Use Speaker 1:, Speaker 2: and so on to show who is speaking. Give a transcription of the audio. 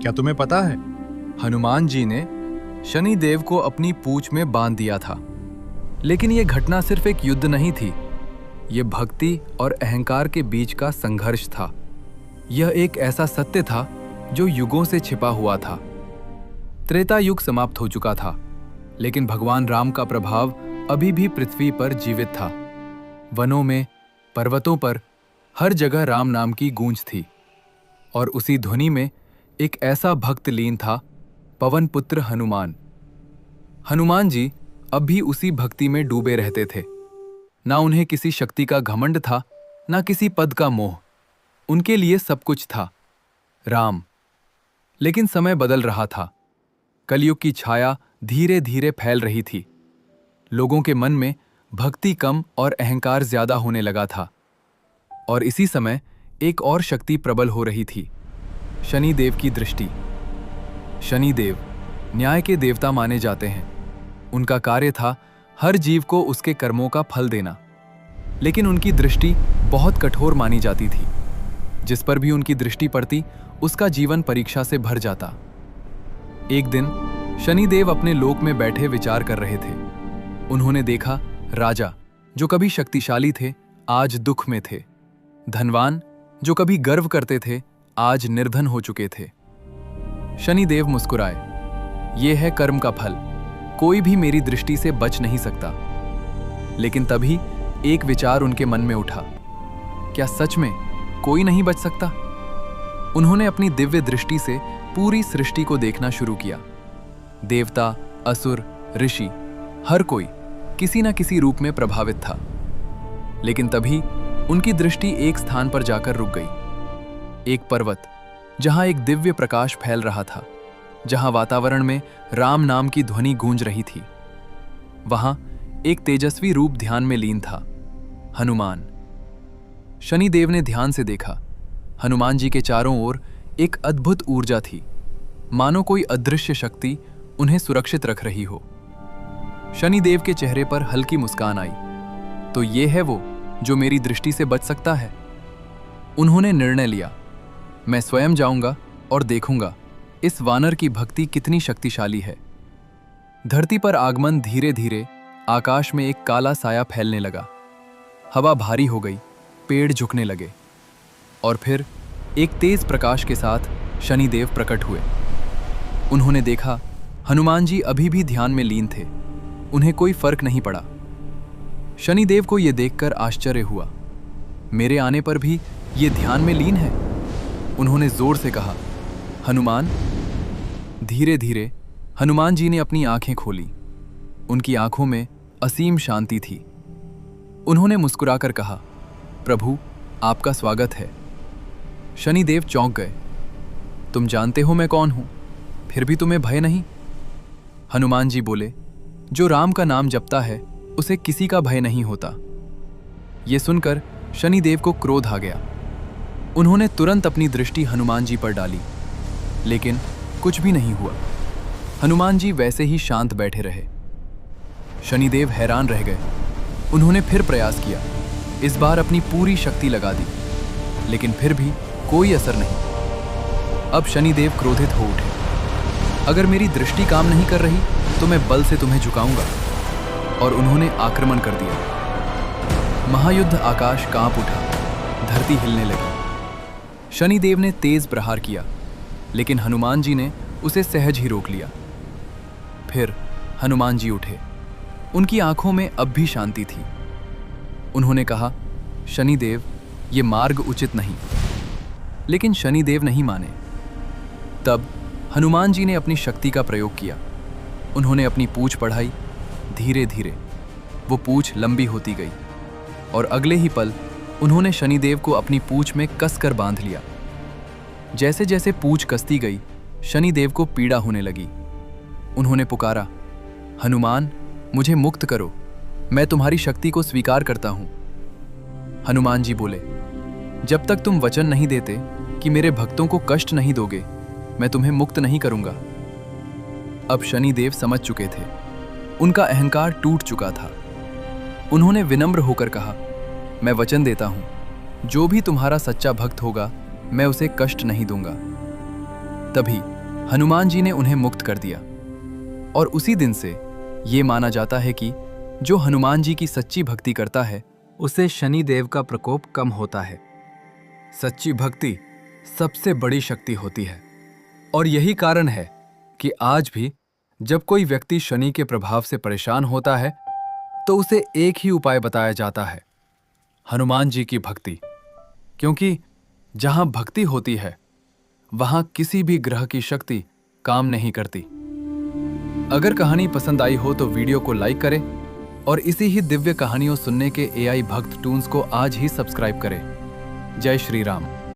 Speaker 1: क्या तुम्हें पता है, हनुमान जी ने शनि देव को अपनी पूंछ में बांध दिया था। लेकिन यह घटना सिर्फ एक युद्ध नहीं थी, यह भक्ति और अहंकार के बीच का संघर्ष था। यह एक ऐसा सत्य था जो युगों से छिपा हुआ था। त्रेता युग समाप्त हो चुका था, लेकिन भगवान राम का प्रभाव अभी भी पृथ्वी पर जीवित था। वनों में, पर्वतों पर, हर जगह राम नाम की गूंज थी। और उसी ध्वनि में एक ऐसा भक्त लीन था, पवन पुत्र हनुमान। हनुमान जी अब भी उसी भक्ति में डूबे रहते थे। ना उन्हें किसी शक्ति का घमंड था, ना किसी पद का मोह। उनके लिए सब कुछ था, राम। लेकिन समय बदल रहा था। कलयुग की छाया धीरे धीरे फैल रही थी। लोगों के मन में भक्ति कम और अहंकार ज्यादा होने लगा था। और इसी समय एक और शक्ति प्रबल हो रही थी, शनि देव की दृष्टि। शनि देव न्याय के देवता माने जाते हैं। उनका कार्य था हर जीव को उसके कर्मों का फल देना। लेकिन उनकी दृष्टि बहुत कठोर मानी जाती थी। जिस पर भी उनकी दृष्टि पड़ती, उसका जीवन परीक्षा से भर जाता। एक दिन शनिदेव अपने लोक में बैठे विचार कर रहे थे। उन्होंने देखा, राजा जो कभी शक्तिशाली थे, आज दुख में थे। धनवान जो कभी गर्व करते थे, आज निर्धन हो चुके थे। शनिदेव मुस्कुराए, ये है कर्म का फल, कोई भी मेरी दृष्टि से बच नहीं सकता। लेकिन तभी एक विचार उनके मन में उठा, क्या सच में कोई नहीं बच सकता? उन्होंने अपनी दिव्य दृष्टि से पूरी सृष्टि को देखना शुरू किया। देवता, असुर, ऋषि, हर कोई किसी न किसी रूप में प्रभावित था। लेकिन तभी उनकी दृष्टि एक स्थान पर जाकर रुक गई। एक पर्वत, जहां एक दिव्य प्रकाश फैल रहा था, जहां वातावरण में राम नाम की ध्वनि गूंज रही थी। वहां एक तेजस्वी रूप ध्यान में लीन था, हनुमान। शनिदेव ने ध्यान से देखा। हनुमान जी के चारों ओर एक अद्भुत ऊर्जा थी, मानो कोई अदृश्य शक्ति उन्हें सुरक्षित रख रही हो। शनिदेव के चेहरे पर हल्की मुस्कान आई। तो ये है वो जो मेरी दृष्टि से बच सकता है। उन्होंने निर्णय लिया, मैं स्वयं जाऊंगा और देखूंगा इस वानर की भक्ति कितनी शक्तिशाली है। धरती पर आगमन धीरे धीरे आकाश में एक काला साया फैलने लगा। हवा भारी हो गई, पेड़ झुकने लगे। और फिर एक तेज प्रकाश के साथ शनिदेव प्रकट हुए। उन्होंने देखा, हनुमान जी अभी भी ध्यान में लीन थे। उन्हें कोई फर्क नहीं पड़ा। शनिदेव को यह देखकर आश्चर्य हुआ, मेरे आने पर भी ये ध्यान में लीन है। उन्होंने जोर से कहा, हनुमान। धीरे धीरे हनुमान जी ने अपनी आंखें खोली। उनकी आंखों में असीम शांति थी। उन्होंने मुस्कुराकर कहा, प्रभु, आपका स्वागत है। शनिदेव चौंक गए। तुम जानते हो मैं कौन हूं, फिर भी तुम्हें भय नहीं? हनुमान जी बोले, जो राम का नाम जपता है उसे किसी का भय नहीं होता। यह सुनकर शनिदेव को क्रोध आ गया। उन्होंने तुरंत अपनी दृष्टि हनुमान जी पर डाली, लेकिन कुछ भी नहीं हुआ। हनुमान जी वैसे ही शांत बैठे रहे। शनिदेव हैरान रह गए। उन्होंने फिर प्रयास किया, इस बार अपनी पूरी शक्ति लगा दी, लेकिन फिर भी कोई असर नहीं। अब शनिदेव क्रोधित हो उठे, अगर मेरी दृष्टि काम नहीं कर रही तो मैं बल से तुम्हें झुकाऊंगा। और उन्होंने आक्रमण कर दिया। महायुद्ध, आकाश कांप उठा, धरती हिलने लगी। शनिदेव ने तेज प्रहार किया, लेकिन हनुमान जी ने उसे सहज ही रोक लिया। फिर हनुमान जी उठे। उनकी आंखों में अब भी शांति थी। उन्होंने कहा, शनिदेव, ये मार्ग उचित नहीं। लेकिन शनिदेव नहीं माने। तब हनुमान जी ने अपनी शक्ति का प्रयोग किया। उन्होंने अपनी पूंछ बढ़ाई। धीरे धीरे वो पूंछ लंबी होती गई और अगले ही पल उन्होंने शनिदेव को अपनी पूंछ में कसकर बांध लिया। जैसे जैसे पूंछ कसती गई, शनिदेव को पीड़ा होने लगी। उन्होंने पुकारा, हनुमान, मुझे मुक्त करो, मैं तुम्हारी शक्ति को स्वीकार करता हूं। हनुमान जी बोले, जब तक तुम वचन नहीं देते कि मेरे भक्तों को कष्ट नहीं दोगे, मैं तुम्हें मुक्त नहीं करूंगा। अब शनिदेव समझ चुके थे, उनका अहंकार टूट चुका था। उन्होंने विनम्र होकर कहा, मैं वचन देता हूं, जो भी तुम्हारा सच्चा भक्त होगा, मैं उसे कष्ट नहीं दूंगा। तभी हनुमान जी ने उन्हें मुक्त कर दिया। और उसी दिन से ये माना जाता है कि जो हनुमान जी की सच्ची भक्ति करता है उसे शनि देव का प्रकोप कम होता है। सच्ची भक्ति सबसे बड़ी शक्ति होती है और यही कारण है कि आज भी जब कोई व्यक्ति शनि के प्रभाव से परेशान होता है तो उसे एक ही उपाय बताया जाता है, हनुमान जी की भक्ति। क्योंकि जहां भक्ति होती है वहां किसी भी ग्रह की शक्ति काम नहीं करती। अगर कहानी पसंद आई हो तो वीडियो को लाइक करें और इसी ही दिव्य कहानियों सुनने के AI भक्त टून्स को आज ही सब्सक्राइब करें। जय श्री राम।